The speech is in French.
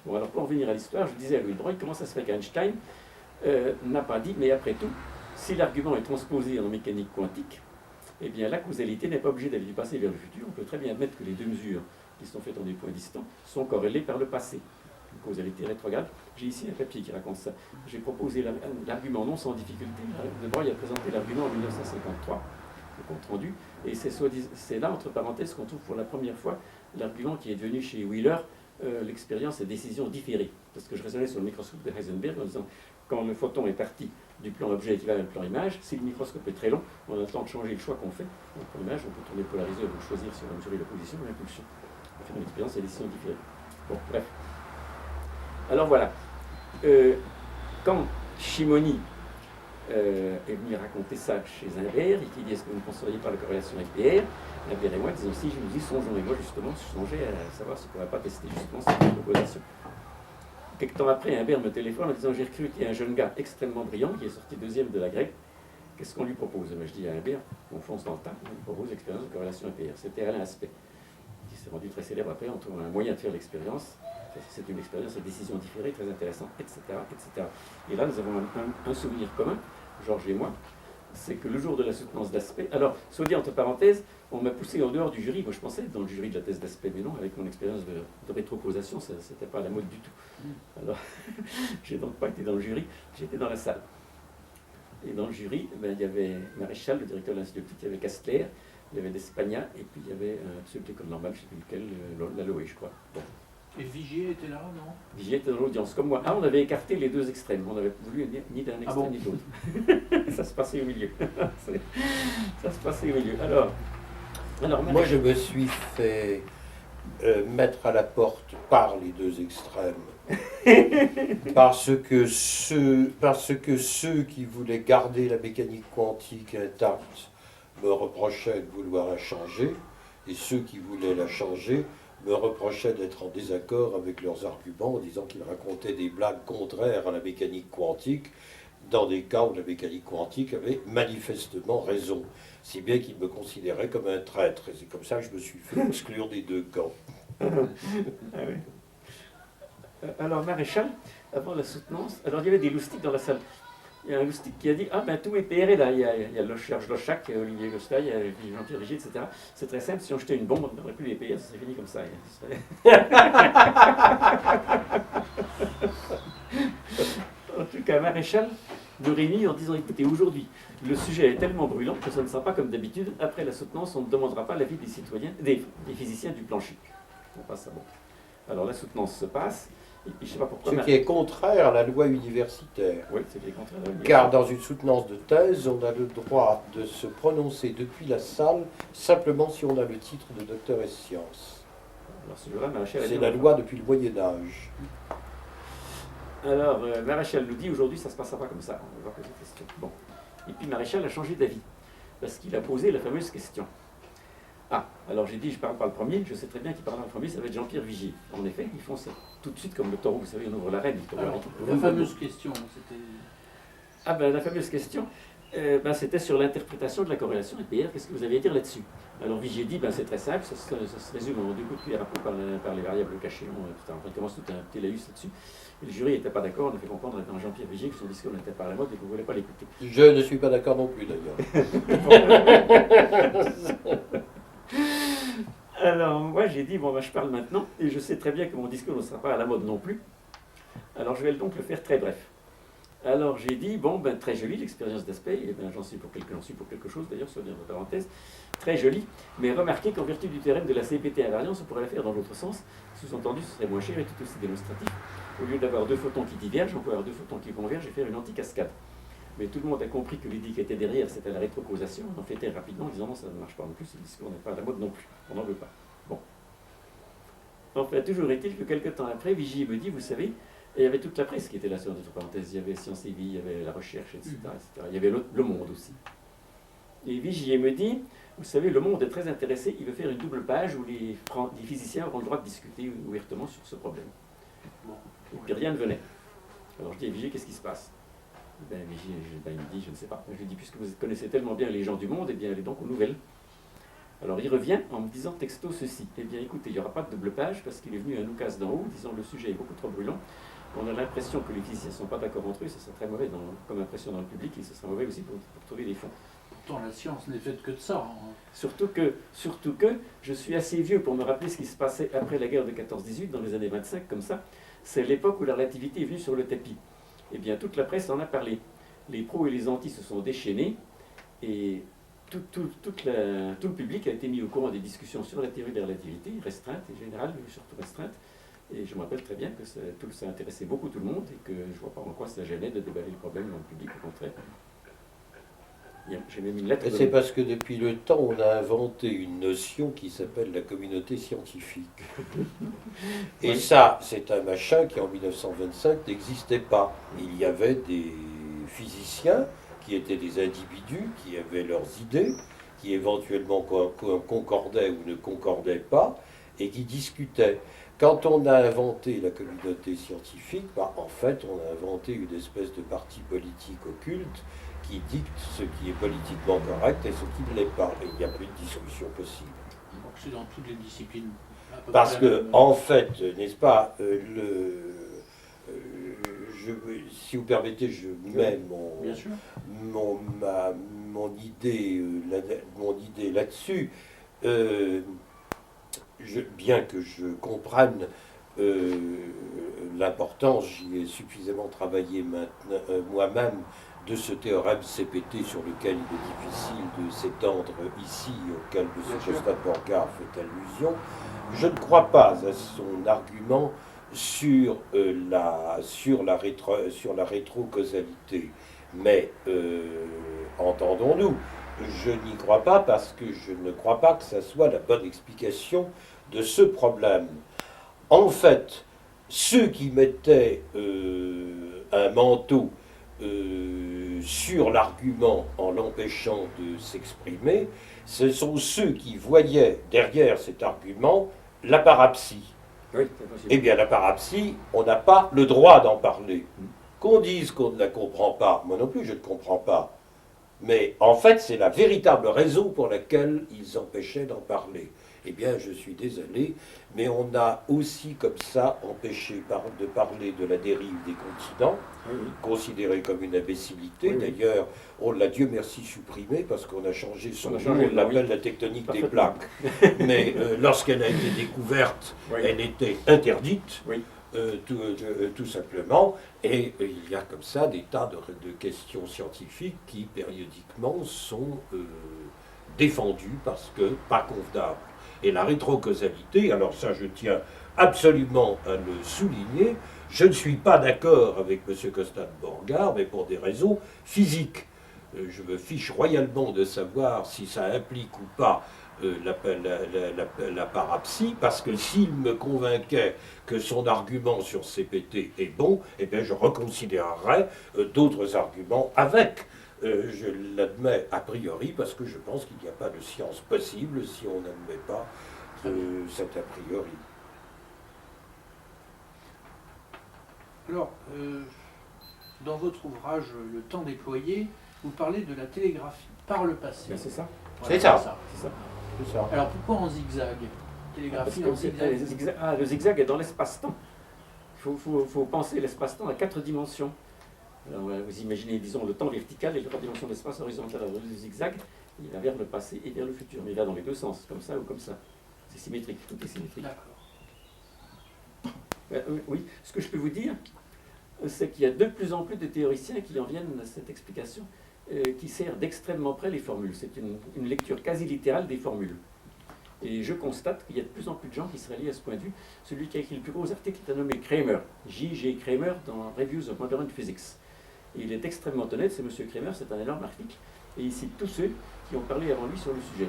Bon, alors pour en revenir à l'histoire, je disais à Louis Broglie, comment ça se fait qu'Einstein n'a pas dit, mais après tout, si l'argument est transposé en mécanique quantique, eh bien la causalité n'est pas obligée d'aller du passé vers le futur. On peut très bien admettre que les deux mesures qui sont faites en des points distants sont corrélées par le passé. Une causalité rétrograde. J'ai ici un papier qui raconte ça. J'ai proposé l'argument non sans difficulté. De Broglie a présenté l'argument en 1953, le compte rendu, et c'est là, entre parenthèses, qu'on trouve pour la première fois l'argument qui est devenu chez Wheeler l'expérience et décision différée. Parce que je raisonnais sur le microscope de Heisenberg en disant, quand le photon est parti du plan objet équivalent au plan image, si le microscope est très long, on a le temps de changer le choix qu'on fait. Donc pour l'image, on peut tourner polarisé ou choisir si on a mesuré la position ou l'impulsion. On va faire une expérience et décision différée. Bon, bref. Alors voilà. Quand Shimoni est venu raconter ça chez Imbert, et qui dit est-ce que vous ne penseriez pas à la corrélation avec PR, Imbert et moi disons si, je nous dis songeons, et moi justement je songeais à savoir si on ne pourrait pas tester justement cette proposition. Quelque temps après, Imbert me téléphone en disant j'ai recruté un jeune gars extrêmement brillant qui est sorti deuxième de la grecque, qu'est-ce qu'on lui propose? Je dis à Imbert, on fonce dans le tas, on lui propose l'expérience de corrélation avec PR. C'était Alain Aspect, qui s'est rendu très célèbre après en trouvant un moyen de faire l'expérience. C'est une expérience à décision différée, très intéressante, etc., etc. Et là, nous avons un souvenir commun, Georges et moi, c'est que le jour de la soutenance d'Aspect, alors, soit dit entre parenthèses, on m'a poussé en dehors du jury. Moi, je pensais être dans le jury de la thèse d'Aspect, mais non, avec mon expérience de rétrocausation, ça n'était pas à la mode du tout. Alors, j'ai donc pas été dans le jury, j'étais dans la salle. Et dans le jury, ben, il y avait Maréchal, le directeur de l'Institut optique, il y avait Castler, il y avait Despagna, et puis il y avait celui de l'école normale, je ne sais plus lequel, Laloé, je crois. Bon. Et Vigier était là, non? Vigier était dans l'audience, comme moi. Ah, on avait écarté les deux extrêmes. On avait voulu ni d'un extrême ni de l'autre. Ça se passait au milieu. Ça se passait au milieu. Alors moi, je me suis fait mettre à la porte par les deux extrêmes. parce que ceux qui voulaient garder la mécanique quantique intacte me reprochaient de vouloir la changer, et ceux qui voulaient la changer me reprochaient d'être en désaccord avec leurs arguments en disant qu'ils racontaient des blagues contraires à la mécanique quantique dans des cas où la mécanique quantique avait manifestement raison, si bien qu'ils me considéraient comme un traître. Et c'est comme ça que je me suis fait exclure des deux camps. Ah oui. Alors Maréchal, avant la soutenance, alors il y avait des loustiques dans la salle. Il y a un loustique qui a dit, ah ben tout est PR là, il y a Serge Lochac, Olivier Gosta, il y a Jean-Pierre Vigier, etc. C'est très simple, si on jetait une bombe, on n'aurait plus les PR, ça serait fini comme ça. En tout cas, Maréchal de réunir en disant, écoutez, aujourd'hui, le sujet est tellement brûlant que ça ne sera pas comme d'habitude. Après la soutenance, on ne demandera pas l'avis des citoyens, des physiciens du plancher. On passe à bon. Alors la soutenance se passe. Et puis, je sais pas pourquoi, ce qui est contraire à la loi universitaire. Oui, c'est contraire à la loi universitaire. Car dans une soutenance de thèse, on a le droit de se prononcer depuis la salle simplement si on a le titre de docteur et sciences. C'est la loi depuis le Moyen-Âge. Alors, Maréchal nous dit aujourd'hui ça ne se passera pas comme ça. On va voir poser des questions. Bon. Et puis Maréchal a changé d'avis parce qu'il a posé la fameuse question. Ah, alors j'ai dit, je parle par le premier, je sais très bien qui parlera le premier, ça va être Jean-Pierre Vigier. En effet, ils font ça tout de suite comme le taureau, vous savez, on ouvre l'arène. Alors, la fameuse question, c'était... Ah ben la fameuse question, c'était sur l'interprétation de la corrélation EPR, qu'est-ce que vous aviez à dire là-dessus? Alors Vigier dit, c'est très simple, ça se résume en deux coups de cuillère à peau par les variables cachées, on commence tout un petit laïus là-dessus. Et le jury n'était pas d'accord, on a fait comprendre à Jean-Pierre Vigier que son discours n'était pas à la mode et qu'on ne voulait pas l'écouter. Je ne suis pas d'accord non plus d'ailleurs. Alors moi j'ai dit, je parle maintenant, et je sais très bien que mon discours ne sera pas à la mode non plus. Alors je vais donc le faire très bref. Alors j'ai dit, très joli l'expérience d'Aspect, et j'en suis pour quelque chose d'ailleurs, sur une parenthèse, très joli, mais remarquez qu'en vertu du théorème de la CPT invariance, on pourrait la faire dans l'autre sens, sous-entendu ce serait moins cher et tout aussi démonstratif. Au lieu d'avoir deux photons qui divergent, on peut avoir deux photons qui convergent et faire une anti-cascade. Mais tout le monde a compris que l'idée qui était derrière, c'était la rétrocausation, on en fait taire rapidement en disant non, ça ne marche pas non plus, ce discours n'est pas à la mode non plus, on n'en veut pas. Bon. Enfin, toujours est-il que quelques temps après, Vigier me dit, vous savez, et il y avait toute la presse qui était là sur notre parenthèse. Il y avait Sciences et Vie, il y avait la recherche, etc. etc. Il y avait le Monde aussi. Et Vigier me dit, vous savez, le Monde est très intéressé, il veut faire une double page où les physiciens auront le droit de discuter ouvertement sur ce problème. Bon. Et puis rien ne venait. Alors je dis, Vigier, qu'est-ce qui se passe? Vigier, il me dit, je ne sais pas. Je lui dis, puisque vous connaissez tellement bien les gens du Monde, eh bien allez donc aux nouvelles. Alors il revient en me disant texto ceci. Eh bien écoutez, il n'y aura pas de double page parce qu'il est venu à nous casse d'en haut, disant le sujet est beaucoup trop brûlant. On a l'impression que les physiciens ne sont pas d'accord entre eux, ça serait très mauvais comme impression dans le public, et ce serait mauvais aussi pour trouver des fonds. Pourtant, la science n'est faite que de ça. Hein. Surtout que je suis assez vieux pour me rappeler ce qui se passait après la guerre de 14-18, dans les années 25, comme ça. C'est l'époque où la relativité est venue sur le tapis. Eh bien, toute la presse en a parlé. Les pros et les antis se sont déchaînés, et tout le public a été mis au courant des discussions sur la théorie de la relativité, restreinte et générale, mais surtout restreinte. Et je me rappelle très bien que ça intéressait beaucoup tout le monde, et que je ne vois pas en quoi ça gênait de déballer le problème dans le public, au contraire. J'ai même une lettre. C'est parce que depuis le temps, on a inventé une notion qui s'appelle la communauté scientifique. Et Oui. ça, c'est un machin qui en 1925 n'existait pas. Il y avait des physiciens qui étaient des individus, qui avaient leurs idées, qui éventuellement concordaient ou ne concordaient pas, et qui discutaient. Quand on a inventé la communauté scientifique, en fait, on a inventé une espèce de parti politique occulte qui dicte ce qui est politiquement correct et ce qui ne l'est pas. Et il n'y a plus de discussion possible. Donc c'est dans toutes les disciplines. à peu Parce près que, la même- en fait, n'est-ce pas, si vous permettez, je mets Bien sûr. mon idée là-dessus. Bien que je comprenne l'importance, j'y ai suffisamment travaillé maintenant moi-même, de ce théorème CPT sur lequel il est difficile de s'étendre ici, auquel M. Bien sûr. Costa-Borgard fait allusion. Je ne crois pas à son argument sur la rétrocausalité. Mais entendons-nous, je n'y crois pas parce que je ne crois pas que ça soit la bonne explication de ce problème. En fait, ceux qui mettaient un manteau sur l'argument en l'empêchant de s'exprimer, ce sont ceux qui voyaient derrière cet argument la parapsie. Oui, c'est possible. Eh bien, la parapsie, on n'a pas le droit d'en parler. Qu'on dise qu'on ne la comprend pas, moi non plus je ne comprends pas. Mais en fait, c'est la véritable raison pour laquelle ils empêchaient d'en parler. Eh bien, je suis désolé, mais on a aussi comme ça empêché de parler de la dérive des continents, Oui, oui. considérée comme une imbécilité. Oui, oui. D'ailleurs, on l'a Dieu merci supprimée parce qu'on a changé son On a nom, changé on le nom, l'appelle oui. la tectonique des Parfaitement. plaques. Mais lorsqu'elle a été découverte, Oui. elle était interdite. Oui. Tout simplement, et il y a comme ça des tas de questions scientifiques qui périodiquement sont défendues parce que pas convenables. Et la rétrocausalité, alors ça je tiens absolument à le souligner, je ne suis pas d'accord avec M. Costa-Borgard, mais pour des raisons physiques. Je me fiche royalement de savoir si ça implique ou pas la parapsie, parce que s'il me convainquait que son argument sur CPT est bon, eh bien je reconsidérerais d'autres arguments avec. Je l'admets a priori parce que je pense qu'il n'y a pas de science possible si on n'admet pas cet a priori. Alors, dans votre ouvrage Le temps déployé, vous parlez de la télégraphie par le passé. Ben, c'est ça. Voilà, C'est ça. C'est ça. C'est ça. Alors pourquoi en zigzag? Parce Télégraphie que en zigzag. le zigzag est dans l'espace-temps. Il faut penser l'espace-temps à 4 dimensions. Alors, vous imaginez, disons, le temps vertical et les 3 dimensions d'espace horizontale. Alors, le zigzag, il va vers le passé et vers le futur. Mais il va dans les deux sens, comme ça ou comme ça. C'est symétrique, tout est symétrique. D'accord. Oui, ce que je peux vous dire, c'est qu'il y a de plus en plus de théoriciens qui en viennent à cette explication, qui sert d'extrêmement près les formules. C'est une lecture quasi littérale des formules. Et je constate qu'il y a de plus en plus de gens qui se rallient à ce point de vue. Celui qui a écrit le plus gros article est un nommé Kramer, J.G. Kramer, dans Reviews of Modern Physics. Et il est extrêmement honnête, c'est M. Kramer, c'est un énorme article, et il cite tous ceux qui ont parlé avant lui sur le sujet.